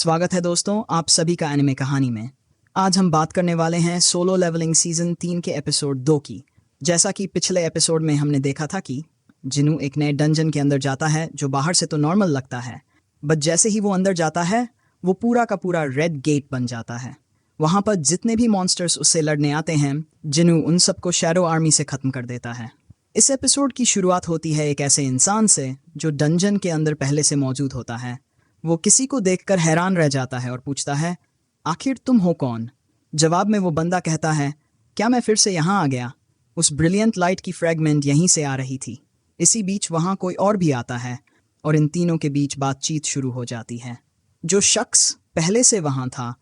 स्वागत है दोस्तों आप सभी का एनिमे कहानी में। आज हम बात करने वाले हैं सोलो लेवलिंग सीजन 3 के एपिसोड 2 की। जैसा कि पिछले एपिसोड में हमने देखा था कि जिनू एक नए डंजन के अंदर जाता है जो बाहर से तो नॉर्मल लगता है, बट जैसे ही वो अंदर जाता है वो पूरा का पूरा रेड गेट बन जाता है। वहाँ पर जितने भी मॉन्स्टर्स उससे लड़ने आते हैं जिनू उन सबको शैडो आर्मी से ख़त्म कर देता है। इस एपिसोड की शुरुआत होती है एक ऐसे इंसान से जो डंजन के अंदर पहले से मौजूद होता है। वो किसी को देखकर हैरान रह जाता है और पूछता है, आखिर तुम हो कौन? जवाब में वो बंदा कहता है, क्या मैं फिर से यहाँ आ गया? उस ब्रिलियंट लाइट की फ्रैगमेंट यहीं से आ रही थी। इसी बीच वहाँ कोई और भी आता है और इन तीनों के बीच बातचीत शुरू हो जाती है। जो शख्स पहले से वहाँ था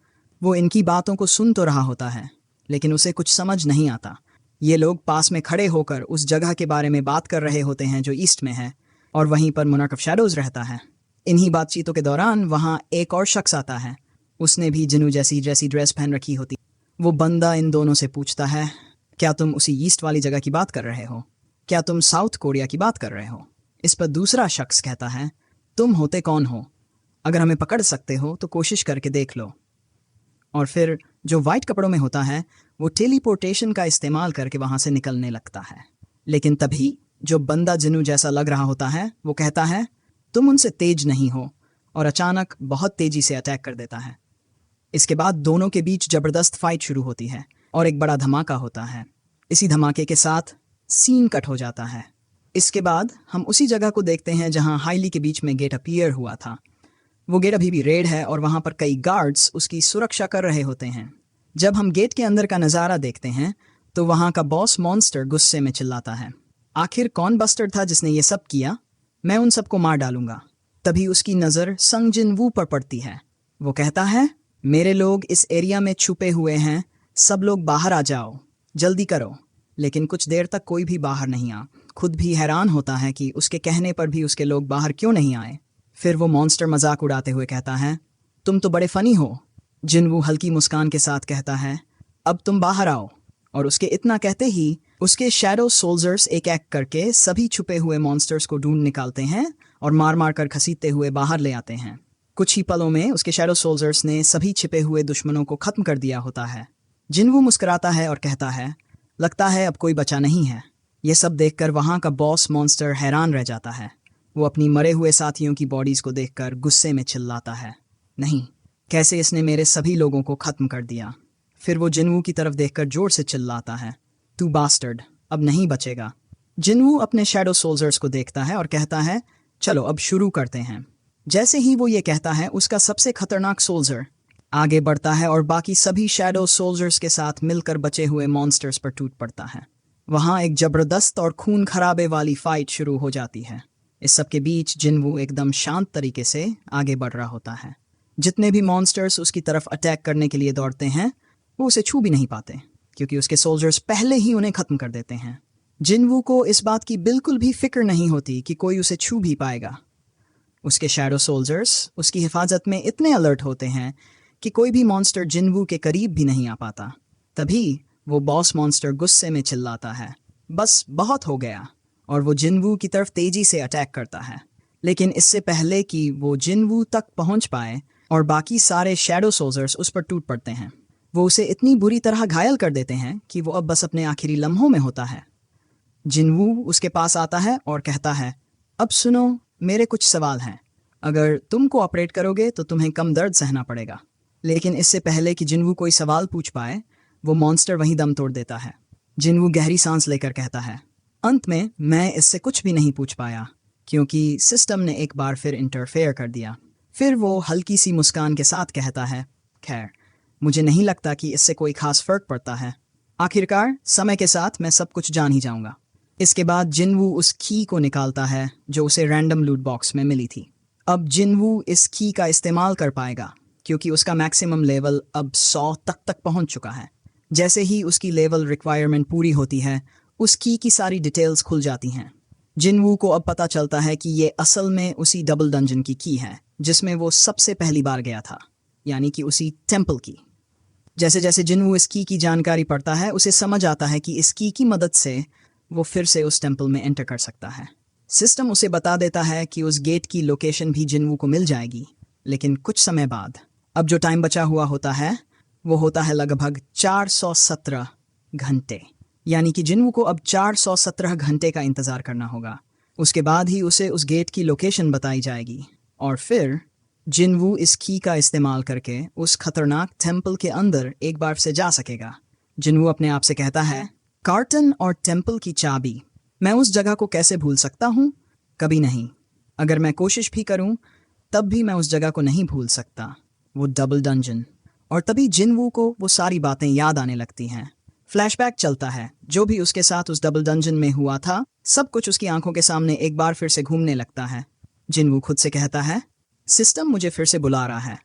वो इनकी बातों को सुन तो रहा होता है, लेकिन उसे कुछ समझ नहीं आता। ये लोग पास में खड़े होकर उस जगह के बारे में बात कर रहे होते हैं जो ईस्ट में है, और वहीं पर मोनार्क ऑफ शैडोज रहता है। इन्हीं बातचीतों के दौरान वहाँ एक और शख्स आता है। उसने भी जिनू जैसी ड्रेस पहन रखी होती। वो बंदा इन दोनों से पूछता है, क्या तुम उसी ईस्ट वाली जगह की बात कर रहे हो? क्या तुम साउथ कोरिया की बात कर रहे हो? इस पर दूसरा शख्स कहता है, तुम होते कौन हो? अगर हमें पकड़ सकते हो तो कोशिश करके देख लो। और फिर जो वाइट कपड़ों में होता है वो टेलीपोर्टेशन का इस्तेमाल करके वहाँ से निकलने लगता है। लेकिन तभी जो बंदा जिनू जैसा लग रहा होता है वो कहता है, तुम उनसे तेज नहीं हो, और अचानक बहुत तेजी से अटैक कर देता है। इसके बाद दोनों के बीच जबरदस्त फाइट शुरू होती है और एक बड़ा धमाका होता है। इसी धमाके के साथ सीन कट हो जाता है। इसके बाद हम उसी जगह को देखते हैं जहां हाइली के बीच में गेट अपीयर हुआ था। वो गेट अभी भी रेड है और वहां पर कई गार्ड्स उसकी सुरक्षा कर रहे होते हैं। जब हम गेट के अंदर का नज़ारा देखते हैं तो वहां का बॉस मॉन्स्टर गुस्से में चिल्लाता है, आखिर कौन बस्टर्ड था जिसने ये सब किया? मैं उन सबको मार डालूंगा। तभी उसकी नज़र संग जिन वू पर पड़ती है। वो कहता है, मेरे लोग इस एरिया में छुपे हुए हैं, सब लोग बाहर आ जाओ, जल्दी करो। लेकिन कुछ देर तक कोई भी बाहर नहीं आ। खुद भी हैरान होता है कि उसके कहने पर भी उसके लोग बाहर क्यों नहीं आए। फिर वो मॉन्स्टर मजाक उड़ाते हुए कहता है, तुम तो बड़े फनी हो। जिनवू हल्की मुस्कान के साथ कहता है, अब तुम बाहर आओ। और उसके इतना कहते ही उसके शैडो सोल्जर्स एक एक करके सभी छुपे हुए मॉन्स्टर्स को ढूंढ निकालते हैं और मार मार कर घसीटते हुए बाहर ले आते हैं। कुछ ही पलों में उसके शैडो सोल्जर्स ने सभी छिपे हुए दुश्मनों को खत्म कर दिया होता है। जिनवू मुस्कुराता है और कहता है, लगता है अब कोई बचा नहीं है। ये सब देखकर वहाँ का बॉस मॉन्स्टर हैरान रह जाता है। वो अपनी मरे हुए साथियों की बॉडीज को देखकर गुस्से में चिल्लाता है, नहीं, कैसे इसने मेरे सभी लोगों को खत्म कर दिया। फिर वो जिनवू की तरफ देखकर जोर से चिल्लाता है, तू बास्टर्ड, अब नहीं बचेगा। जिनवू अपने शैडो सोल्जर्स को देखता है और कहता है, चलो अब शुरू करते हैं। जैसे ही वो ये कहता है उसका सबसे खतरनाक सोल्जर आगे बढ़ता है और बाकी सभी शैडो सोल्जर्स के साथ मिलकर बचे हुए मॉन्स्टर्स पर टूट पड़ता है। वहाँ एक जबरदस्त और खून खराबे वाली फाइट शुरू हो जाती है। इस सब के बीच जिनवू एकदम शांत तरीके से आगे बढ़ रहा होता है। जितने भी मॉन्स्टर्स उसकी तरफ अटैक करने के लिए दौड़ते हैं वो उसे छू भी नहीं पाते, क्योंकि उसके सोल्जर्स पहले ही उन्हें खत्म कर देते हैं। जिनवू को इस बात की बिल्कुल भी फिक्र नहीं होती कि कोई उसे छू भी पाएगा। उसके शैडो सोल्जर्स उसकी हिफाजत में इतने अलर्ट होते हैं कि कोई भी मॉन्स्टर जिनवू के करीब भी नहीं आ पाता। तभी वो बॉस मॉन्स्टर गुस्से में चिल्लाता है, बस बहुत हो गया, और वो जिनवू की तरफ तेजी से अटैक करता है। लेकिन इससे पहले कि वो जिनवू तक पहुंच पाए और बाकी सारे शैडो सोल्जर्स उस पर टूट पड़ते हैं, वो उसे इतनी बुरी तरह घायल कर देते हैं कि वो अब बस अपने आखिरी लम्हों में होता है। जिनवू उसके पास आता है और कहता है, अब सुनो, मेरे कुछ सवाल हैं। अगर तुम कोऑपरेट करोगे तो तुम्हें कम दर्द सहना पड़ेगा। लेकिन इससे पहले कि जिनवू कोई सवाल पूछ पाए वो मॉन्स्टर वहीं दम तोड़ देता है। जिनवू गहरी सांस लेकर कहता है, अंत में मैं इससे कुछ भी नहीं पूछ पाया क्योंकि सिस्टम ने एक बार फिर इंटरफेयर कर दिया। फिर वो हल्की सी मुस्कान के साथ कहता है, खैर, मुझे नहीं लगता कि इससे कोई खास फर्क पड़ता है। आखिरकार समय के साथ मैं सब कुछ जान ही जाऊंगा। इसके बाद जिनवू उस की को निकालता है जो उसे रैंडम लूट बॉक्स में मिली थी। अब जिनवू इस की का इस्तेमाल कर पाएगा क्योंकि उसका मैक्सिमम लेवल अब 100 तक पहुंच चुका है। जैसे ही उसकी लेवल रिक्वायरमेंट पूरी होती है उस की सारी डिटेल्स खुल जाती हैं। जिनवू को अब पता चलता है कि ये असल में उसी डबल डंजन की है जिसमें वो सबसे पहली बार गया था, यानी कि उसी टेम्पल की। जैसे जैसे जिनवू इस की जानकारी पढ़ता है उसे समझ आता है कि इस की मदद से वो फिर से उस टेम्पल में एंटर कर सकता है। सिस्टम उसे बता देता है कि उस गेट की लोकेशन भी जिनवू को मिल जाएगी, लेकिन कुछ समय बाद अब जो टाइम बचा हुआ होता है वो होता है लगभग 417 घंटे, यानी कि जिन्वू को अब 417 घंटे का इंतज़ार करना होगा। उसके बाद ही उसे उस गेट की लोकेशन बताई जाएगी और फिर जिन्वू इस की का इस्तेमाल करके उस खतरनाक टेम्पल के अंदर एक बार से जा सकेगा। जिन्वू अपने आप से कहता है, कार्टन और टेम्पल की चाबी, मैं उस जगह को कैसे भूल सकता हूँ? कभी नहीं। अगर मैं कोशिश भी करूँ तब भी मैं उस जगह को नहीं भूल सकता, वो डबल डंजन। और तभी जिन्वू को वो सारी बातें याद आने लगती हैं। फ्लैशबैक चलता है, जो भी उसके साथ उस डबल डंजन में हुआ था सब कुछ उसकी आंखों के सामने एक बार फिर से घूमने लगता है। जिन्वू खुद से कहता है, सिस्टम मुझे फिर से बुला रहा है,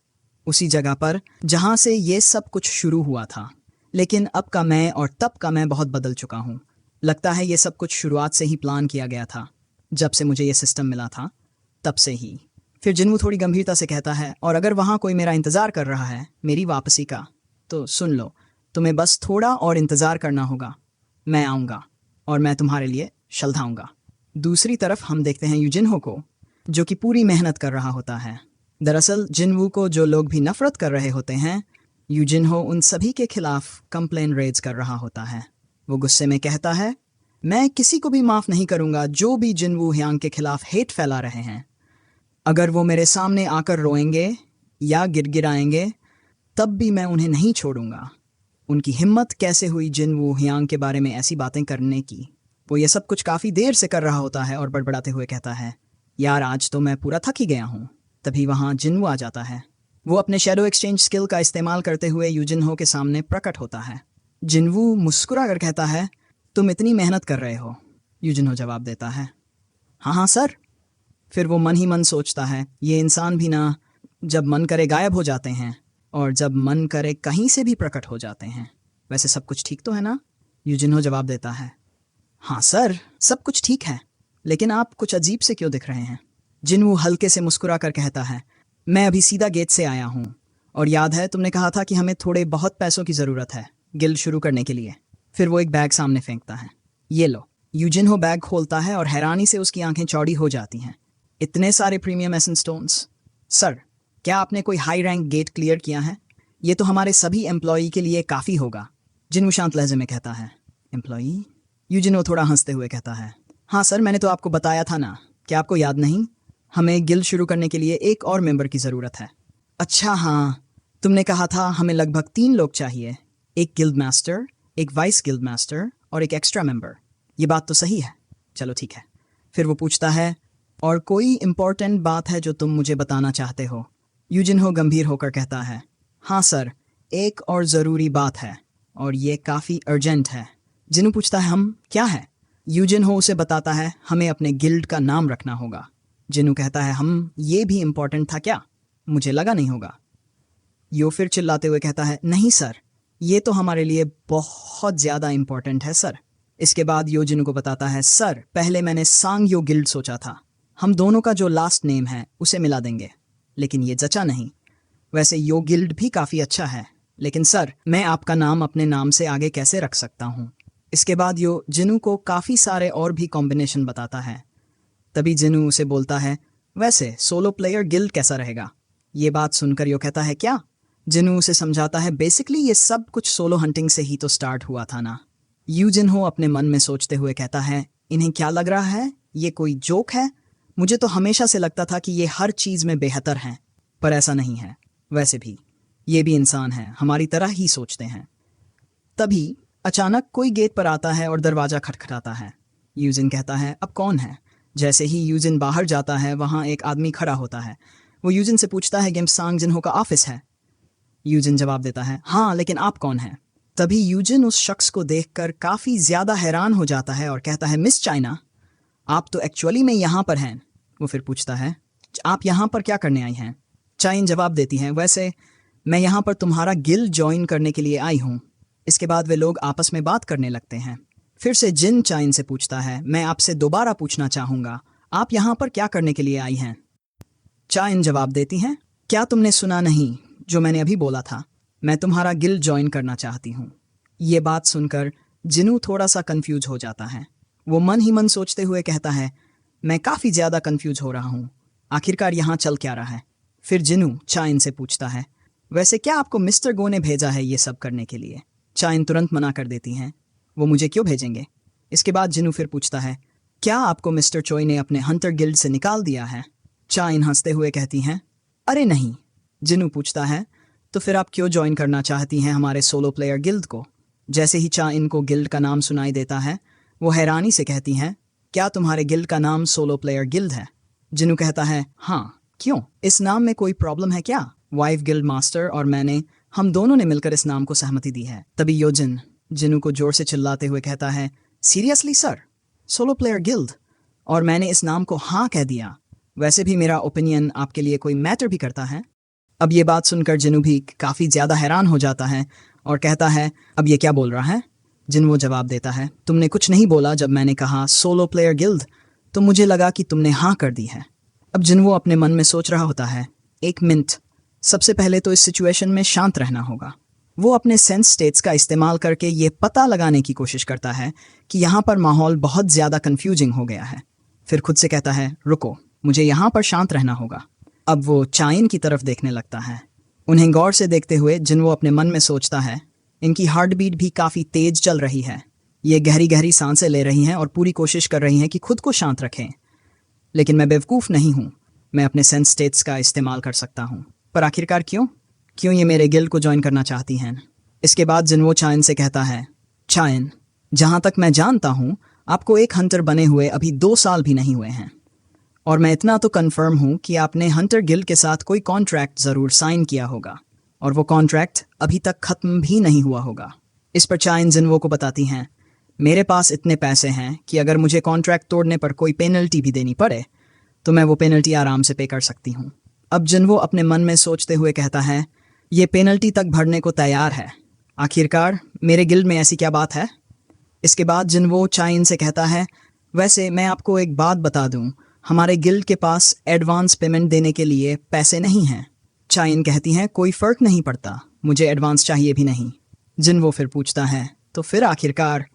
उसी जगह पर जहाँ से ये सब कुछ शुरू हुआ था। लेकिन अब का मैं और तब का मैं बहुत बदल चुका हूँ। लगता है ये सब कुछ शुरुआत से ही प्लान किया गया था। जब से मुझे ये सिस्टम मिला था तब से ही। फिर जिन्वू थोड़ी गंभीरता से कहता है, और अगर वहाँ कोई मेरा इंतज़ार कर रहा है मेरी वापसी का, तो सुन लो, तुम्हें बस थोड़ा और इंतज़ार करना होगा। मैं आऊँगा और मैं तुम्हारे लिए शलधाऊँगा। दूसरी तरफ हम देखते हैं यूजिनहो को, जो कि पूरी मेहनत कर रहा होता है। दरअसल जिन्वू को जो लोग भी नफरत कर रहे होते हैं, यूजिनहो उन सभी के खिलाफ कंप्लेन रेज कर रहा होता है। वो गुस्से में कहता है, मैं किसी को भी माफ़ नहीं करूँगा जो भी जिन्वू ह्यांग के खिलाफ हेट फैला रहे हैं। अगर वो मेरे सामने आकर रोएंगे या गिड़गिड़ाएंगे तब भी मैं उन्हें नहीं छोड़ूंगा। उनकी हिम्मत कैसे हुई जिन्वू ह्यांग के बारे में ऐसी बातें करने की। वो ये सब कुछ काफ़ी देर से कर रहा होता है और बड़बड़ाते हुए कहता है, यार आज तो मैं पूरा थक ही गया हूँ। तभी वहाँ जिन्वू आ जाता है। वो अपने शैडो एक्सचेंज स्किल का इस्तेमाल करते हुए यूजिनहो के सामने प्रकट होता है। जिन्वू मुस्कुरा कर कहता है, तुम इतनी मेहनत कर रहे हो? यूजिनहो जवाब देता है, हाँ हाँ सर। फिर वो मन ही मन सोचता है, ये इंसान भी ना जब मन करे गायब हो जाते हैं और जब मन करे कहीं से भी प्रकट हो जाते हैं। वैसे सब कुछ ठीक तो है ना? यूजिनहो जवाब देता है, हाँ सर सब कुछ ठीक है, लेकिन आप कुछ अजीब से क्यों दिख रहे हैं? जिन्वू हल्के से मुस्कुरा कर कहता है, मैं अभी सीधा गेट से आया हूँ और याद है तुमने कहा था कि हमें थोड़े बहुत पैसों की ज़रूरत है गिल्ड शुरू करने के लिए। फिर वो एक बैग सामने फेंकता है, ये लो। यूजिनहो बैग खोलता है और हैरानी से उसकी आंखें चौड़ी हो जाती हैं। इतने सारे प्रीमियम एसेंस स्टोन्स। सर, क्या आपने कोई हाई रैंक गेट क्लियर किया है? ये तो हमारे सभी एम्प्लॉई के लिए काफ़ी होगा। जिन्वू शांत लहजे में कहता है, एम्प्लॉई? यूजिनहो थोड़ा हंसते हुए कहता है, हाँ सर, मैंने तो आपको बताया था ना, क्या आपको याद नहीं? हमें गिल्ड शुरू करने के लिए एक और मेंबर की ज़रूरत है। अच्छा हाँ, तुमने कहा था हमें लगभग 3 लोग चाहिए, एक गिल्ड मास्टर, एक वाइस गिल्ड मास्टर और एक एक्स्ट्रा मेंबर। ये बात तो सही है। चलो ठीक है। फिर वो पूछता है, और कोई इम्पोर्टेंट बात है जो तुम मुझे बताना चाहते हो? यूजिनहो गंभीर होकर कहता है, हाँ सर, एक और ज़रूरी बात है और ये काफ़ी अर्जेंट है। जिन्वू पूछता है, हम क्या है? यूजिनहो उसे बताता है, हमें अपने गिल्ड का नाम रखना होगा। जिन्वू कहता है, हम ये भी इम्पोर्टेंट था क्या? मुझे लगा नहीं होगा। यो फिर चिल्लाते हुए कहता है, नहीं सर, ये तो हमारे लिए बहुत ज़्यादा इम्पोर्टेंट है सर। इसके बाद यो जिन्वू को बताता है, सर पहले मैंने सांग यो गिल्ड सोचा था, हम दोनों का जो लास्ट नेम है उसे मिला देंगे, लेकिन ये जचा नहीं। वैसे यो गिल्ड भी काफ़ी अच्छा है, लेकिन सर मैं आपका नाम अपने नाम से आगे कैसे रख सकता हूँ? इसके बाद यो जिन्वू को काफ़ी सारे और भी कॉम्बिनेशन बताता है। तभी जिन्वू उसे बोलता है, वैसे सोलो प्लेयर गिल्ड कैसा रहेगा? ये बात सुनकर यो कहता है, क्या? जिन्वू उसे समझाता है, बेसिकली ये सब कुछ सोलो हंटिंग से ही तो स्टार्ट हुआ था ना। यूजिनहो अपने मन में सोचते हुए कहता है, इन्हें क्या लग रहा है, ये कोई जोक है? मुझे तो हमेशा से लगता था कि ये हर चीज़ में बेहतर हैं, पर ऐसा नहीं है। वैसे भी ये भी इंसान हैं, हमारी तरह ही सोचते हैं। तभी अचानक कोई गेट पर आता है और दरवाज़ा खटखटाता है। यूजिन कहता है, अब कौन है? जैसे ही यूजिन बाहर जाता है वहाँ एक आदमी खड़ा होता है। वो यूजिन से पूछता है, गिम्प सांग जिन्हो का ऑफिस है? यूजिन जवाब देता है, हाँ, लेकिन आप कौन हैं? तभी यूजिन उस शख्स को देखकर काफ़ी ज़्यादा हैरान हो जाता है और कहता है, मिस चाइना, आप तो एक्चुअली में यहाँ पर हैं। वो फिर पूछता है, आप यहाँ पर क्या करने आई हैं? चाइन जवाब देती हैं, वैसे मैं यहाँ पर तुम्हारा गिल्ड ज्वाइन करने के लिए आई हूँ। इसके बाद वे लोग आपस में बात करने लगते हैं। फिर से जिन चाइन से पूछता है, मैं आपसे दोबारा पूछना चाहूँगा, आप यहाँ पर क्या करने के लिए आई हैं? चाइन जवाब देती हैं, क्या तुमने सुना नहीं जो मैंने अभी बोला था? मैं तुम्हारा गिल्ड ज्वाइन करना चाहती हूँ। ये बात सुनकर जिन्वू थोड़ा सा कंफ्यूज हो जाता है। वो मन ही मन सोचते हुए कहता है, मैं काफ़ी ज़्यादा कंफ्यूज हो रहा हूँ, आखिरकार यहाँ चल क्या रहा है? फिर जिन्वू चाइन से पूछता है, वैसे क्या आपको मिस्टर गो ने भेजा है ये सब करने के लिए? चाइन तुरंत मना कर देती हैं। वो मुझे क्यों भेजेंगे? इसके बाद जिनू फिर पूछता है, क्या आपको मिस्टर चोई ने अपने हंटर गिल्ड से निकाल दिया है? चाइन हंसते हुए कहती हैं, अरे नहीं। जिनू पूछता है, तो फिर आप क्यों ज्वाइन करना चाहती हैं हमारे सोलो प्लेयर गिल्ड को? जैसे ही चाइन को गिल्ड का नाम सुनाई देता है, वो हैरानी से कहती हैं, क्या तुम्हारे गिल्ड का नाम सोलो प्लेयर गिल्ड है? जिनू कहता है, हाँ। क्यों, इस नाम में कोई प्रॉब्लम है क्या? वाइफ गिल्ड मास्टर और हम दोनों ने मिलकर इस नाम को सहमति दी है। तभी योजिन जिनू को जोर से चिल्लाते हुए कहता है, seriously sir, solo player guild? और मैंने इस नाम को हाँ कह दिया। वैसे भी मेरा ओपिनियन आपके लिए कोई मैटर भी करता है? अब ये बात सुनकर जिनू भी काफ़ी ज़्यादा हैरान हो जाता है और कहता है, अब ये क्या बोल रहा है? जिनू जवाब देता है, तुमने कुछ नहीं बोला जब मैंने कहा सोलो प्लेयर गिल्ड, तो मुझे लगा कि तुमने हाँ कर दी है। अब जिनू अपने मन में सोच रहा होता है, एक मिनट, सबसे पहले तो इस सिचुएशन में शांत रहना होगा। वो अपने सेंस स्टेट्स का इस्तेमाल करके ये पता लगाने की कोशिश करता है कि यहाँ पर माहौल बहुत ज़्यादा कंफ्यूजिंग हो गया है। फिर खुद से कहता है, रुको, मुझे यहाँ पर शांत रहना होगा। अब वो चाइन की तरफ देखने लगता है। उन्हें गौर से देखते हुए जिनू अपने मन में सोचता है, इनकी हार्ट बीट भी काफ़ी तेज चल रही है। ये गहरी गहरी सांसें ले रही हैं और पूरी कोशिश कर रही हैं कि खुद को शांत रखें। लेकिन मैं बेवकूफ़ नहीं हूँ, मैं अपने सेंस स्टेट्स का इस्तेमाल कर सकता हूँ। पर आखिरकार क्यों ये मेरे गिल्ड को ज्वाइन करना चाहती हैं? इसके बाद जिनवो चाइन से कहता है, चाइन, जहाँ तक मैं जानता हूँ आपको एक हंटर बने हुए अभी 2 साल भी नहीं हुए हैं, और मैं इतना तो कंफर्म हूँ कि आपने हंटर गिल्ड के साथ कोई कॉन्ट्रैक्ट ज़रूर साइन किया होगा, और वो कॉन्ट्रैक्ट अभी तक ख़त्म भी नहीं हुआ होगा। इस पर चाइन जिनवो को बताती हैं, मेरे पास इतने पैसे हैं कि अगर मुझे कॉन्ट्रैक्ट तोड़ने पर कोई पेनल्टी भी देनी पड़े तो मैं वो पेनल्टी आराम से पे कर सकती हूँ। अब जिनवो अपने मन में सोचते हुए कहता है, ये पेनल्टी तक भरने को तैयार है। आखिरकार मेरे गिल्ड में ऐसी क्या बात है? इसके बाद जिनवो चाइन से कहता है, वैसे मैं आपको एक बात बता दूं, हमारे गिल्ड के पास एडवांस पेमेंट देने के लिए पैसे नहीं हैं। चाइन कहती हैं, कोई फ़र्क नहीं पड़ता, मुझे एडवांस चाहिए भी नहीं। जिनवो फिर पूछता है, तो फिर आखिरकार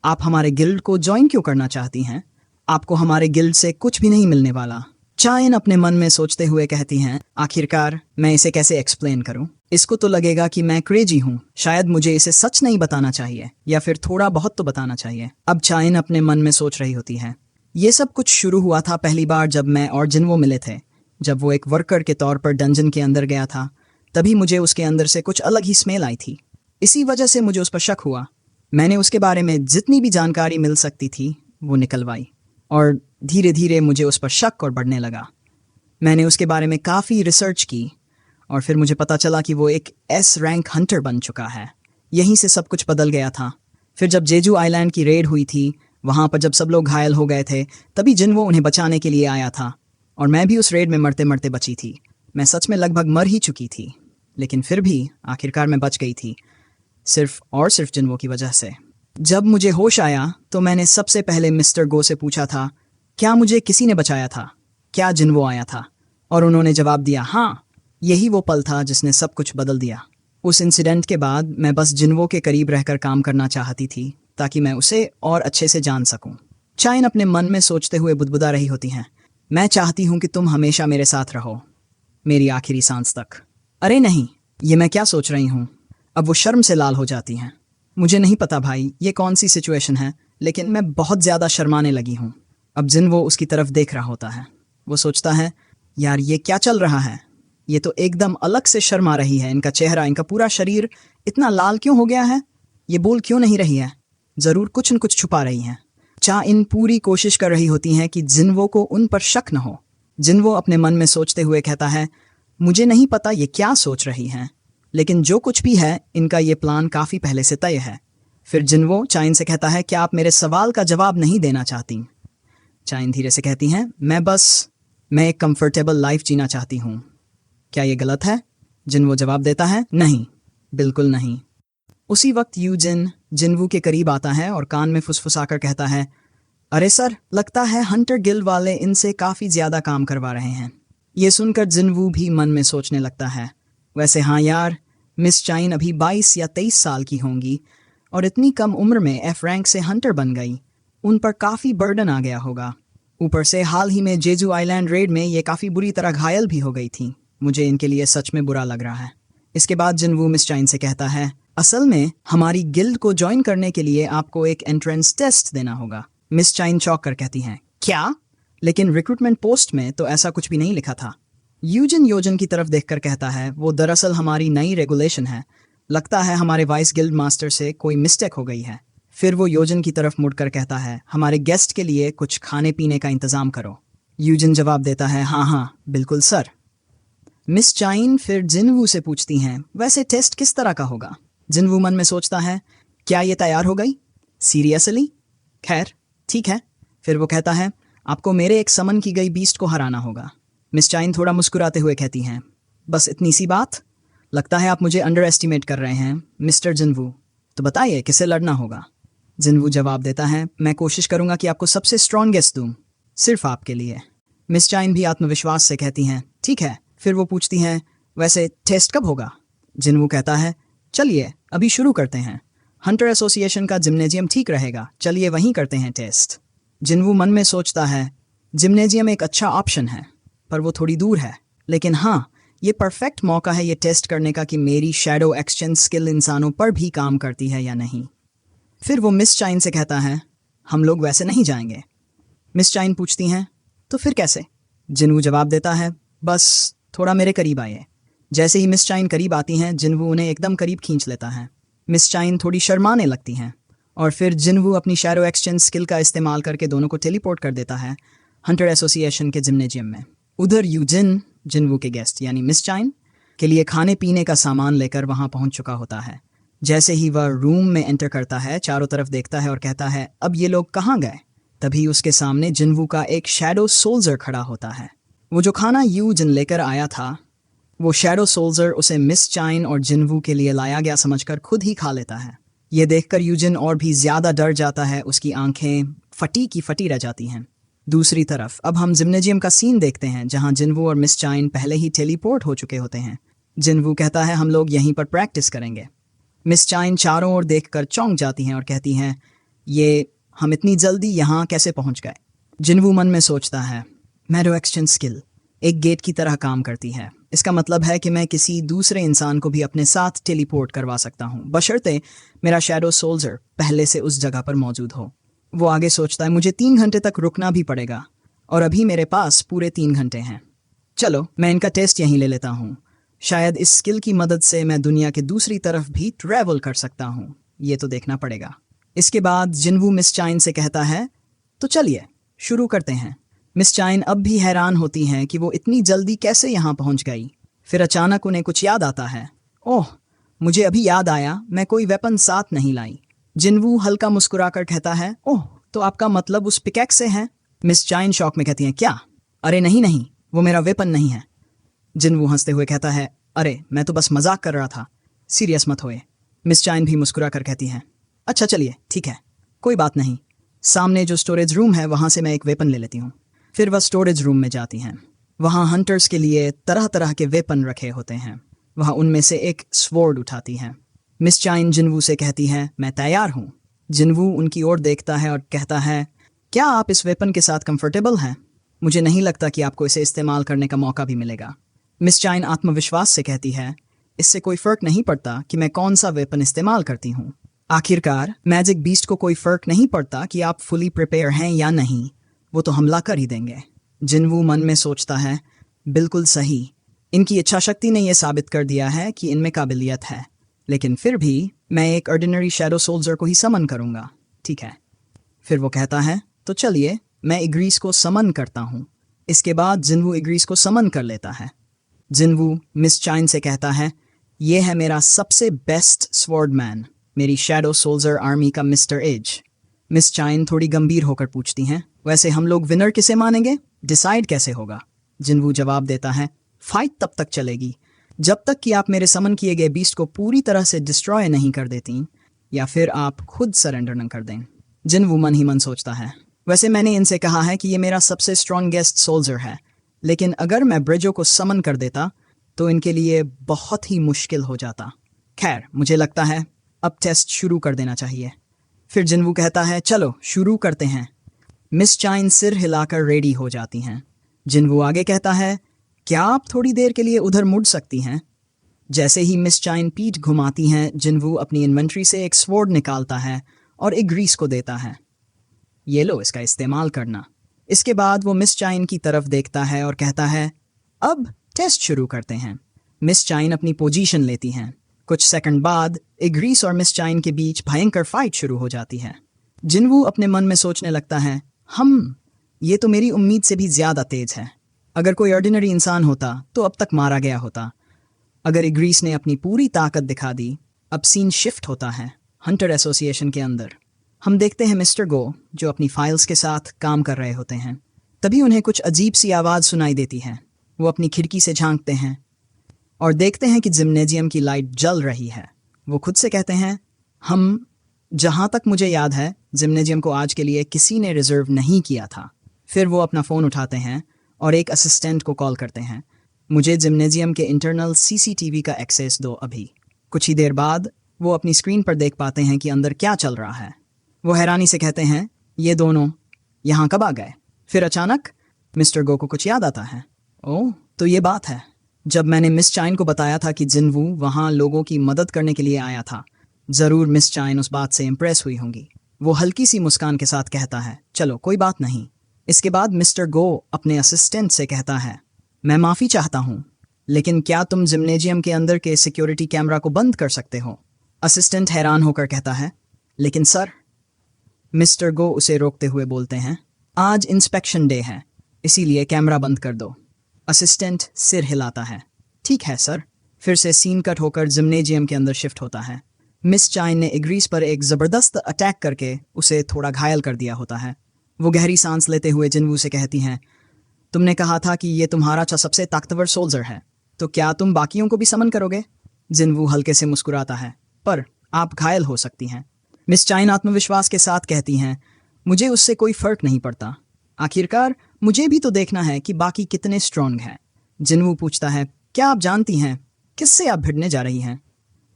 आप हमारे गिल्ड को ज्वाइन क्यों करना चाहती हैं? आपको हमारे गिल्ड से कुछ भी नहीं मिलने वाला। चाइन अपने मन में सोचते हुए कहती हैं, आखिरकार मैं इसे कैसे एक्सप्लेन करूं? इसको तो लगेगा कि मैं क्रेजी हूं, शायद मुझे इसे सच नहीं बताना चाहिए, या फिर थोड़ा बहुत तो बताना चाहिए। अब चाइन अपने मन में सोच रही होती है, ये सब कुछ शुरू हुआ था पहली बार जब मैं और जिनवो मिले थे। जब वो एक वर्कर के तौर पर डंजन के अंदर गया था, तभी मुझे उसके अंदर से कुछ अलग ही स्मेल आई थी। इसी वजह से मुझे उस पर शक हुआ। मैंने उसके बारे में जितनी भी जानकारी मिल सकती थी वो निकलवाई, और धीरे धीरे मुझे उस पर शक और बढ़ने लगा। मैंने उसके बारे में काफ़ी रिसर्च की और फिर मुझे पता चला कि वो एक S रैंक हंटर बन चुका है। यहीं से सब कुछ बदल गया था। फिर जब जेजू आइलैंड की रेड हुई थी, वहाँ पर जब सब लोग घायल हो गए थे, तभी जिनवो उन्हें बचाने के लिए आया था, और मैं भी उस रेड में मरते मरते बची थी। मैं सच में लगभग मर ही चुकी थी, लेकिन फिर भी आखिरकार मैं बच गई थी, सिर्फ और सिर्फ जिनवो की वजह से। जब मुझे होश आया तो मैंने सबसे पहले मिस्टर गो से पूछा था, क्या मुझे किसी ने बचाया था? क्या जिनवो आया था? और उन्होंने जवाब दिया, हाँ। यही वो पल था जिसने सब कुछ बदल दिया। उस इंसिडेंट के बाद मैं बस जिनवो के करीब रहकर काम करना चाहती थी, ताकि मैं उसे और अच्छे से जान सकूं। चाइन अपने मन में सोचते हुए बुदबुदा रही होती हैं, मैं चाहती हूँ कि तुम हमेशा मेरे साथ रहो, मेरी आखिरी सांस तक। अरे नहीं, ये मैं क्या सोच रही हूँ? अब वो शर्म से लाल हो जाती हैं। मुझे नहीं पता भाई ये कौन सी सिचुएशन है, लेकिन मैं बहुत ज़्यादा शर्माने लगी हूँ। अब जिनवो उसकी तरफ देख रहा होता है। वो सोचता है, यार ये क्या चल रहा है? ये तो एकदम अलग से शर्मा रही है। इनका चेहरा, इनका पूरा शरीर इतना लाल क्यों हो गया है? ये बोल क्यों नहीं रही है? ज़रूर कुछ न कुछ छुपा रही हैं। इन पूरी कोशिश कर रही होती हैं कि जिनवो को उन पर शक न हो। जिनवो अपने मन में सोचते हुए कहता है, मुझे नहीं पता ये क्या सोच रही हैं, लेकिन जो कुछ भी है इनका ये प्लान काफ़ी पहले से तय है। फिर जिनवो चाइन से कहता है, क्या आप मेरे सवाल का जवाब नहीं देना चाहती? चाइन धीरे से कहती हैं, मैं एक कंफर्टेबल लाइफ जीना चाहती हूँ। क्या ये गलत है? जिनवो जवाब देता है, नहीं, बिल्कुल नहीं। उसी वक्त यूजिन जिनवू के करीब आता है और कान में फुसफुसाकर कहता है, अरे सर, लगता है हंटर गिल्ड वाले इनसे काफ़ी ज़्यादा काम करवा रहे हैं। ये सुनकर जिनवू भी मन में सोचने लगता है, वैसे हाँ यार, मिस चाइन अभी 22 या 23 साल की होंगी और इतनी कम उम्र में F रैंक से हंटर बन गई। उन पर काफ़ी बर्डन आ गया होगा। ऊपर से हाल ही में जेजू आइलैंड रेड में ये काफ़ी बुरी तरह घायल भी हो गई थी। मुझे इनके लिए सच में बुरा लग रहा है। इसके बाद जिनवू मिस चाइन से कहता है, असल में हमारी गिल्ड को ज्वाइन करने के लिए आपको एक एंट्रेंस टेस्ट देना होगा। मिस चाइन चौंक कर कहती हैं, क्या? लेकिन रिक्रूटमेंट पोस्ट में तो ऐसा कुछ भी नहीं लिखा था। यूजिन योजन की तरफ देखकर कहता है, वो दरअसल हमारी नई रेगुलेशन है। लगता है हमारे वाइस गिल्ड मास्टर से कोई मिस्टेक हो गई है। फिर वो योजन की तरफ मुड़कर कहता है, हमारे गेस्ट के लिए कुछ खाने पीने का इंतजाम करो। यूजिन जवाब देता है, हाँ हाँ बिल्कुल सर। मिस चाइन फिर जिनवू से पूछती हैं, वैसे टेस्ट किस तरह का होगा? जिनवू मन में सोचता है, क्या ये तैयार हो गई? सीरियसली? खैर ठीक है। फिर वो कहता है, आपको मेरे एक समन की गई बीस्ट को हराना होगा। मिस चाइन थोड़ा मुस्कुराते हुए कहती हैं, बस इतनी सी बात? लगता है आप मुझे अंडर एस्टिमेट कर रहे हैं मिस्टर जिनवू। तो बताइए किससे लड़ना होगा? जिनवू जवाब देता है, मैं कोशिश करूंगा कि आपको सबसे स्ट्रॉन्गेस्ट दूं, सिर्फ आपके लिए। मिस चाइन भी आत्मविश्वास से कहती हैं, ठीक है। फिर वो पूछती हैं, वैसे टेस्ट कब होगा? जिनवू कहता है, चलिए अभी शुरू करते हैं। हंटर एसोसिएशन का जिम्नेजियम ठीक रहेगा, चलिए वहीं करते हैं टेस्ट। जिनवू मन में सोचता है, जिम्नेजियम एक अच्छा ऑप्शन है, पर वो थोड़ी दूर है। लेकिन हाँ, ये परफेक्ट मौका है ये टेस्ट करने का कि मेरी शैडो एक्सचेंज स्किल इंसानों पर भी काम करती है या नहीं। फिर वो मिस चाइन से कहता है, हम लोग वैसे नहीं जाएंगे। मिस चाइन पूछती हैं, तो फिर कैसे? जिनवू जवाब देता है, बस थोड़ा मेरे करीब आइए। जैसे ही मिस चाइन करीब आती हैं, जिनवू उन्हें एकदम करीब खींच लेता है। मिस चाइन थोड़ी शर्माने लगती हैं और फिर जिनवू अपनी शैडो एक्सचेंज स्किल का इस्तेमाल करके दोनों को टेलीपोर्ट कर देता है हंटर एसोसिएशन के जिम्नेजियम में। उधर यूजिन जिनवू के गेस्ट यानी मिस चाइन के लिए खाने पीने का सामान लेकर वहां पहुंच चुका होता है। जैसे ही वह रूम में एंटर करता है, चारों तरफ देखता है और कहता है, अब ये लोग कहाँ गए? तभी उसके सामने जिनवू का एक शैडो सोल्जर खड़ा होता है। वो जो खाना यूजिन लेकर आया था, वो शैडो सोल्जर उसे मिस चाइन और जिनवू के लिए लाया गया समझकर खुद ही खा लेता है। ये देखकर यूजिन और भी ज्यादा डर जाता है, उसकी आंखें फटी की फटी रह जाती हैं। दूसरी तरफ अब हम जिम्नेजियम का सीन देखते हैं, जहां जिनवू और मिस चाइन पहले ही टेलीपोर्ट हो चुके होते हैं। जिनवू कहता है, हम लोग यहीं पर प्रैक्टिस करेंगे। मिस चाइन चारों ओर देखकर चौंक जाती हैं और कहती हैं, ये हम इतनी जल्दी यहाँ कैसे पहुंच गए? जिनवू मन में सोचता है, मैडो एक्सचेंज स्किल एक गेट की तरह काम करती है। इसका मतलब है कि मैं किसी दूसरे इंसान को भी अपने साथ टेलीपोर्ट करवा सकता हूँ, बशर्ते मेरा शैडो सोल्जर पहले से उस जगह पर मौजूद हो। वो आगे सोचता है, मुझे 3 घंटे तक रुकना भी पड़ेगा और अभी मेरे पास पूरे 3 घंटे हैं। चलो मैं इनका टेस्ट यहीं ले लेता हूँ। शायद इस स्किल की मदद से मैं दुनिया के दूसरी तरफ भी ट्रैवल कर सकता हूँ, ये तो देखना पड़ेगा। इसके बाद जिनवू मिस चाइन से कहता है, तो चलिए शुरू करते हैं। मिस चाइन अब भी हैरान होती हैं कि वो इतनी जल्दी कैसे यहाँ पहुँच गई। फिर अचानक उन्हें कुछ याद आता है, ओह मुझे अभी याद आया, मैं कोई वेपन साथ नहीं लाई। जिनवू हल्का मुस्कुराकर कहता है, ओह तो आपका मतलब उस पिकैक्स से है? मिस चाइन शॉक में कहती हैं, क्या? अरे नहीं नहीं, वो मेरा वेपन नहीं है। जिनवू हंसते हुए कहता है, अरे मैं तो बस मजाक कर रहा था, सीरियस मत होए। मिस चाइन भी मुस्कुरा कर कहती हैं, अच्छा चलिए ठीक है, कोई बात नहीं। सामने जो स्टोरेज रूम है वहाँ से मैं एक वेपन ले लेती हूँ। फिर वह स्टोरेज रूम में जाती हैं। वहाँ हंटर्स के लिए तरह तरह के वेपन रखे होते हैं। वह उनमें से एक स्वॉर्ड उठाती हैं। मिस चाइन जिनवू से कहती है, मैं तैयार हूँ। जिनवू उनकी ओर देखता है और कहता है, क्या आप इस वेपन के साथ कंफर्टेबल हैं? मुझे नहीं लगता कि आपको इसे इस्तेमाल करने का मौका भी मिलेगा। मिस चाइन आत्मविश्वास से कहती है, इससे कोई फर्क नहीं पड़ता कि मैं कौन सा वेपन इस्तेमाल करती हूँ। आखिरकार मैजिक बीस्ट को कोई फर्क नहीं पड़ता कि आप फुली प्रिपेयर हैं या नहीं, वो तो हमला कर ही देंगे। जिनवू मन में सोचता है, बिल्कुल सही, इनकी इच्छा शक्ति ने यह साबित कर दिया है कि इनमें काबिलियत है, लेकिन फिर भी मैं एक ऑर्डिनरी शैडो सोल्जर को ही समन करूंगा, ठीक है। फिर वो कहता है, तो चलिए मैं इग्रीस को समन करता हूँ। इसके बाद जिनवू इग्रीस को समन कर लेता है। जिनवू मिस चाइन से कहता है, ये है मेरा सबसे बेस्ट स्वॉर्डमैन, मेरी शैडो सोल्जर आर्मी का मिस्टर एज। मिस चाइन थोड़ी गंभीर होकर पूछती हैं, वैसे हम लोग विनर किसे मानेंगे? डिसाइड कैसे होगा? जिनवू जवाब देता है, फाइट तब तक चलेगी जब तक कि आप मेरे समन किए गए बीस्ट को पूरी तरह से डिस्ट्रॉय नहीं कर देती या फिर आप खुद सरेंडर न कर दें। जिनवू मन ही मन सोचता है, वैसे मैंने इनसे कहा है कि ये मेरा सबसे स्ट्रॉन्गेस्ट सोल्जर है, लेकिन अगर मैं ब्रिजो को समन कर देता तो इनके लिए बहुत ही मुश्किल हो जाता। खैर मुझे लगता है अब टेस्ट शुरू कर देना चाहिए। फिर जिनवू कहता है, चलो शुरू करते हैं। मिस चाइन सिर हिलाकर रेडी हो जाती हैं। जिनवू आगे कहता है, क्या आप थोड़ी देर के लिए उधर मुड़ सकती हैं? जैसे ही मिस चाइन पीठ घुमाती हैं, जिनवू अपनी इन्वेंट्री से एक स्वॉर्ड निकालता है और एक ग्रीस को देता है। ये लो, इसका इस्तेमाल करना। इसके बाद वो मिस चाइन की तरफ देखता है और कहता है, अब टेस्ट शुरू करते हैं। मिस चाइन अपनी पोजीशन लेती हैं। कुछ सेकंड बाद इग्रीस और मिस चाइन के बीच भयंकर फाइट शुरू हो जाती है। जिनवू अपने मन में सोचने लगता है, ये तो मेरी उम्मीद से भी ज्यादा तेज है। अगर कोई ऑर्डिनरी इंसान होता तो अब तक मारा गया होता। अगर इग्रीस ने अपनी पूरी ताकत दिखा दी। अब सीन शिफ्ट होता है हंटर एसोसिएशन के अंदर। हम देखते हैं मिस्टर गो जो अपनी फाइल्स के साथ काम कर रहे होते हैं। तभी उन्हें कुछ अजीब सी आवाज़ सुनाई देती है। वो अपनी खिड़की से झांकते हैं और देखते हैं कि जिम्नेजियम की लाइट जल रही है। वो खुद से कहते हैं, जहाँ तक मुझे याद है जिम्नेजियम को आज के लिए किसी ने रिजर्व नहीं किया था। फिर वो अपना फ़ोन उठाते हैं और एक असिस्टेंट को कॉल करते हैं, मुझे जिम्नेजियम के इंटरनल सीसीटीवी का एक्सेस दो अभी। कुछ ही देर बाद वो अपनी स्क्रीन पर देख पाते हैं कि अंदर क्या चल रहा है। वो हैरानी से कहते हैं, ये दोनों यहाँ कब आ गए? फिर अचानक मिस्टर गो को कुछ याद आता है। ओह, तो ये बात है। जब मैंने मिस चाइन को बताया था कि जिनवू वहाँ लोगों की मदद करने के लिए आया था, ज़रूर मिस चाइन उस बात से इम्प्रेस हुई होंगी। वो हल्की सी मुस्कान के साथ कहता है, चलो कोई बात नहीं। इसके बाद मिस्टर गो अपने असिस्टेंट से कहता है, मैं माफ़ी चाहता हूँ, लेकिन क्या तुम जिम्नेजियम के अंदर के सिक्योरिटी कैमरा को बंद कर सकते हो? असिस्टेंट हैरान होकर कहता है, लेकिन सर। मिस्टर गो उसे रोकते हुए बोलते हैं, आज इंस्पेक्शन डे है, इसीलिए कैमरा बंद कर दो। असिस्टेंट सिर हिलाता है, ठीक है सर। फिर से सीन कट होकर जिम्नेजियम के अंदर शिफ्ट होता है। मिस चाइन ने इग्रीस पर एक ज़बरदस्त अटैक करके उसे थोड़ा घायल कर दिया होता है। वो गहरी सांस लेते हुए जिनवू से कहती हैं, तुमने कहा था कि ये तुम्हारा सबसे ताकतवर सोल्जर है, तो क्या तुम बाकियों को भी समन करोगे? जिनवू हल्के से मुस्कुराता है, पर आप घायल हो सकती हैं। मिस चाइन आत्मविश्वास के साथ कहती हैं, मुझे उससे कोई फ़र्क नहीं पड़ता। आखिरकार मुझे भी तो देखना है कि बाकी कितने स्ट्रॉन्ग हैं। जिनवू पूछता है, क्या आप जानती हैं किससे आप भिड़ने जा रही हैं?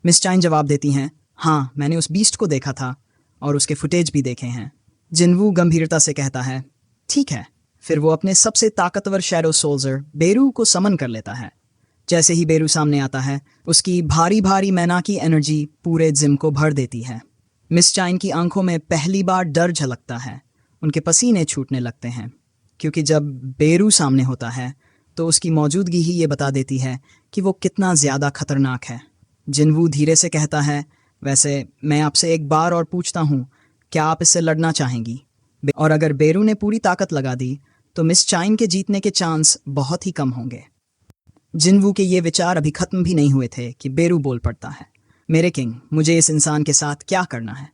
मिस चाइन जवाब देती हैं, हाँ, मैंने उस बीस्ट को देखा था और उसके फुटेज भी देखे हैं। जिनवू गंभीरता से कहता है, ठीक है। फिर वो अपने सबसे ताकतवर शैडो सोल्जर बेरू को समन कर लेता है। जैसे ही बेरू सामने आता है, उसकी भारी भारी मैना की एनर्जी पूरे जिम को भर देती है। मिस चाइन की आंखों में पहली बार डर झलकता है। उनके पसीने छूटने लगते हैं, क्योंकि जब बेरू सामने होता है तो उसकी मौजूदगी ही ये बता देती है कि वो कितना ज़्यादा खतरनाक है। जिनवू धीरे से कहता है, वैसे मैं आपसे एक बार और पूछता हूँ, क्या आप इससे लड़ना चाहेंगी? और अगर बेरू ने पूरी ताकत लगा दी तो मिस चाइन के जीतने के चांस बहुत ही कम होंगे। जिनवू के ये विचार अभी खत्म भी नहीं हुए थे कि बेरू बोल पड़ता है, मेरे किंग, मुझे इस इंसान के साथ क्या करना है?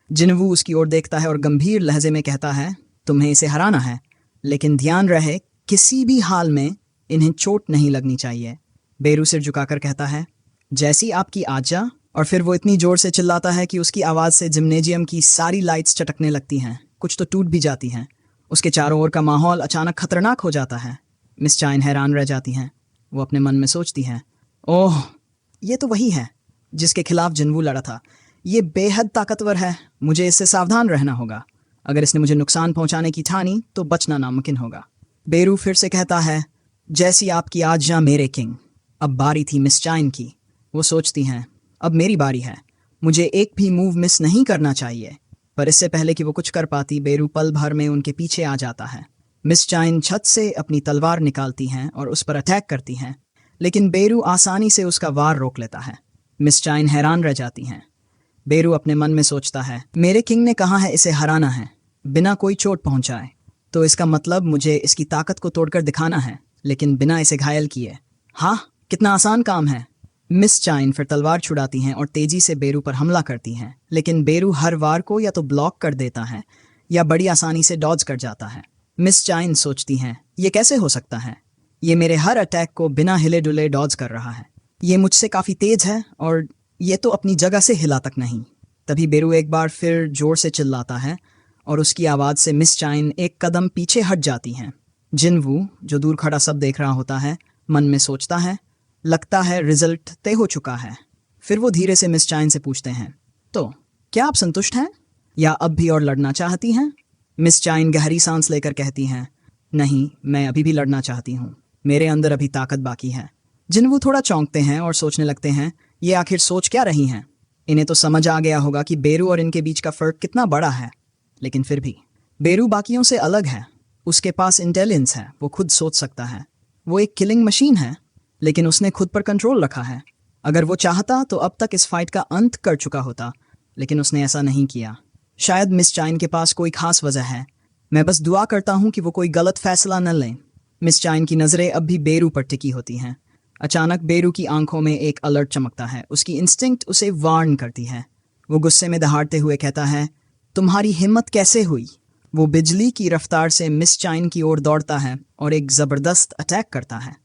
जिनवू उसकी ओर देखता है और गंभीर लहजे में कहता है, तुम्हें इसे हराना है, लेकिन ध्यान रहे किसी भी हाल में इन्हें चोट नहीं लगनी चाहिए। बेरू सिर झुकाकर कहता है, जैसी आपकी आज्ञा। और फिर वो इतनी जोर से चिल्लाता है कि उसकी आवाज़ से जिम्नेजियम की सारी लाइट्स चटकने लगती हैं, कुछ तो टूट भी जाती हैं। उसके चारों ओर का माहौल अचानक खतरनाक हो जाता है। मिस चाइन हैरान रह जाती हैं। वो अपने मन में सोचती हैं, ओह, ये तो वही है जिसके खिलाफ जिनवू लड़ा था। ये बेहद ताकतवर है, मुझे इससे सावधान रहना होगा। अगर इसने मुझे नुकसान पहुंचाने की ठानी तो बचना नामुमकिन होगा। बेरू फिर से कहता है, जैसी आपकी आज्ञा मेरे किंग। अब बारी थी मिस चाइन की। वो सोचती हैं, अब मेरी बारी है, मुझे एक भी मूव मिस नहीं करना चाहिए। पर इससे पहले कि वो कुछ कर पाती, बेरू पल भर में उनके पीछे आ जाता है। मिस चाइन छत से अपनी तलवार निकालती हैं और उस पर अटैक करती हैं, लेकिन बेरू आसानी से उसका वार रोक लेता है। मिस चाइन हैरान रह जाती हैं। बेरू अपने मन में सोचता है, मेरे किंग ने कहा है इसे हराना है बिना कोई चोट पहुंचाए, तो इसका मतलब मुझे इसकी ताकत को तोड़कर दिखाना है, लेकिन बिना इसे घायल किए। हाँ, कितना आसान काम है। मिस चाइन फिर तलवार छुड़ाती हैं और तेजी से बेरू पर हमला करती हैं, लेकिन बेरू हर वार को या तो ब्लॉक कर देता है या बड़ी आसानी से डॉज कर जाता है। मिस चाइन सोचती हैं, ये कैसे हो सकता है? ये मेरे हर अटैक को बिना हिले डुले डॉज कर रहा है। ये मुझसे काफ़ी तेज है और ये तो अपनी जगह से हिला तक नहीं। तभी बेरू एक बार फिर जोर से चिल्लाता है और उसकी आवाज़ से मिस चाइन एक कदम पीछे हट जाती हैं। जिनवू, जो दूर खड़ा सब देख रहा होता है, मन में सोचता है, लगता है रिजल्ट तय हो चुका है। फिर वो धीरे से मिस चाइन से पूछते हैं, तो क्या आप संतुष्ट हैं या अब भी और लड़ना चाहती हैं? मिस चाइन गहरी सांस लेकर कहती हैं, नहीं, मैं अभी भी लड़ना चाहती हूँ, मेरे अंदर अभी ताकत बाकी है। जिन्वू थोड़ा चौंकते हैं और सोचने लगते हैं, ये आखिर सोच क्या रही हैं। इन्हें तो समझ आ गया होगा कि बेरू और इनके बीच का फर्क कितना बड़ा है, लेकिन फिर भी बेरू बाकियों से अलग है। उसके पास इंटेलिजेंस है, वो खुद सोच सकता है। वो एक किलिंग मशीन है, लेकिन उसने खुद पर कंट्रोल रखा है। अगर वो चाहता तो अब तक इस फाइट का अंत कर चुका होता, लेकिन उसने ऐसा नहीं किया। शायद मिस चाइन के पास कोई खास वजह है। मैं बस दुआ करता हूँ कि वो कोई गलत फैसला न लें। मिस चाइन की नज़रें अब भी बेरू पर टिकी होती हैं। अचानक बेरू की आंखों में एक अलर्ट चमकता है। उसकी इंस्टिंक्ट उसे वार्न करती है। वो गुस्से में दहाड़ते हुए कहता है, तुम्हारी हिम्मत कैसे हुई? वो बिजली की रफ्तार से मिस चाइन की ओर दौड़ता है और एक ज़बरदस्त अटैक करता है।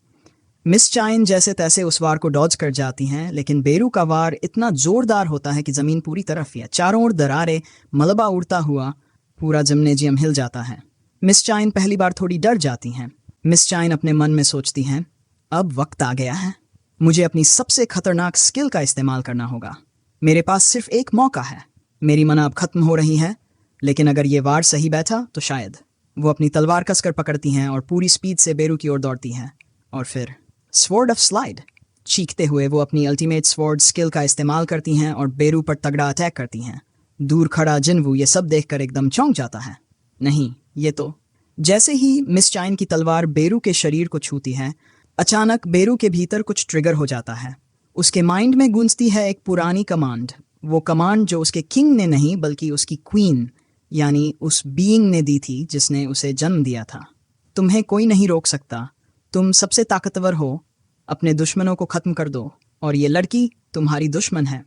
मिस चाइन जैसे तैसे उस वार को डॉज कर जाती हैं, लेकिन बेरू का वार इतना जोरदार होता है कि ज़मीन पूरी तरफ है। चारों ओर दरारें, मलबा उड़ता हुआ पूरा जिम्नेजियम हिल जाता है। मिस चाइन पहली बार थोड़ी डर जाती हैं। मिस चाइन अपने मन में सोचती हैं, अब वक्त आ गया है, मुझे अपनी सबसे खतरनाक स्किल का इस्तेमाल करना होगा। मेरे पास सिर्फ एक मौका है। मेरी मना अब खत्म हो रही है, लेकिन अगर ये वार सही बैठा तो शायद। वो अपनी तलवार कसकर पकड़ती हैं और पूरी स्पीड से बेरू की ओर दौड़ती हैं। और फिर स्वॉर्ड ऑफ स्लाइड चीखते हुए वो अपनी अल्टीमेट स्वॉर्ड स्किल का इस्तेमाल करती हैं और बेरू पर तगड़ा अटैक करती हैं। दूर खड़ा जिन्वू ये सब देखकर एकदम चौंक जाता है। नहीं, ये तो। जैसे ही मिस चाइन की तलवार बेरू के शरीर को छूती है, अचानक बेरू के भीतर कुछ ट्रिगर हो जाता है। उसके माइंड में गूंजती है एक पुरानी कमांड। वो कमांड जो उसके किंग ने नहीं बल्कि उसकी क्वीन यानी उस बीइंग ने दी थी जिसने उसे जन्म दिया था। तुम्हें कोई नहीं रोक सकता, तुम सबसे ताकतवर हो, अपने दुश्मनों को खत्म कर दो, और ये लड़की तुम्हारी दुश्मन है।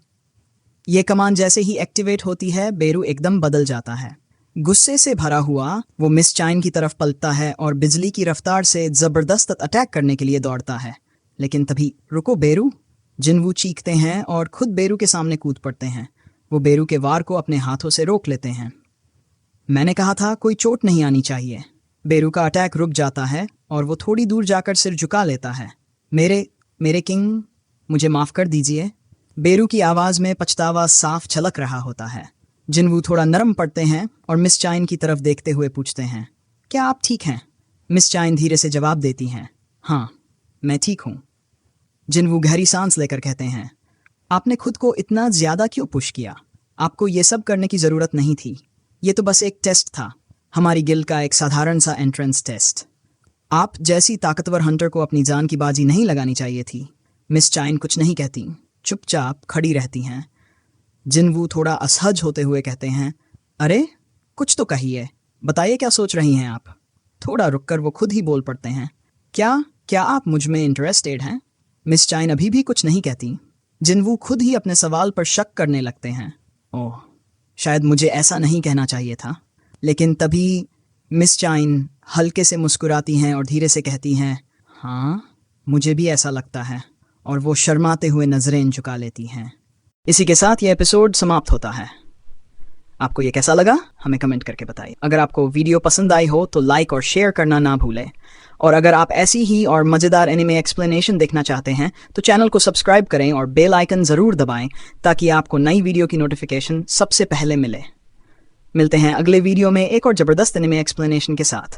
ये कमांड जैसे ही एक्टिवेट होती है, बेरू एकदम बदल जाता है। गुस्से से भरा हुआ वो मिस चाइन की तरफ पलटता है और बिजली की रफ्तार से जबरदस्त अटैक करने के लिए दौड़ता है। लेकिन तभी, रुको बेरू! जिन्वू चीखते हैं और खुद बेरू के सामने कूद पड़ते हैं। वो बेरू के वार को अपने हाथों से रोक लेते हैं। मैंने कहा था कोई चोट नहीं आनी चाहिए। बेरू का अटैक रुक जाता है और वो थोड़ी दूर जाकर सिर झुका लेता है। मेरे किंग, मुझे माफ़ कर दीजिए। बेरू की आवाज़ में पछतावा साफ झलक रहा होता है। जिन्वू थोड़ा नरम पड़ते हैं और मिस चाइन की तरफ देखते हुए पूछते हैं, क्या आप ठीक हैं? मिस चाइन धीरे से जवाब देती हैं, हाँ, मैं ठीक हूँ। जिन्वू गहरी सांस लेकर कहते हैं, आपने खुद को इतना ज़्यादा क्यों पुश किया? आपको ये सब करने की ज़रूरत नहीं थी। ये तो बस एक टेस्ट था, हमारी गिल्ड का एक साधारण सा एंट्रेंस टेस्ट। आप जैसी ताकतवर हंटर को अपनी जान की बाजी नहीं लगानी चाहिए थी। मिस चाइन कुछ नहीं कहती, चुपचाप खड़ी रहती हैं। जिन्वू थोड़ा असहज होते हुए कहते हैं, अरे कुछ तो कहिए, बताइए क्या सोच रही हैं आप? थोड़ा रुककर वो खुद ही बोल पड़ते हैं, क्या आप मुझ में इंटरेस्टेड हैं? मिस चाइन अभी भी कुछ नहीं कहती। जिन्वू खुद ही अपने सवाल पर शक करने लगते हैं। ओह, शायद मुझे ऐसा नहीं कहना चाहिए था। लेकिन तभी मिस चाइन हल्के से मुस्कुराती हैं और धीरे से कहती हैं, हाँ, मुझे भी ऐसा लगता है। और वो शर्माते हुए नजरें झुका लेती हैं। इसी के साथ ये एपिसोड समाप्त होता है। आपको ये कैसा लगा हमें कमेंट करके बताइए। अगर आपको वीडियो पसंद आई हो तो लाइक और शेयर करना ना भूलें। और अगर आप ऐसी ही और मज़ेदार एनिमे एक्सप्लेनेशन देखना चाहते हैं तो चैनल को सब्सक्राइब करें और बेल आइकन ज़रूर दबाएं ताकि आपको नई वीडियो की नोटिफिकेशन सबसे पहले मिले। मिलते हैं अगले वीडियो में एक और ज़बरदस्त एनिमे एक्सप्लेनेशन के साथ।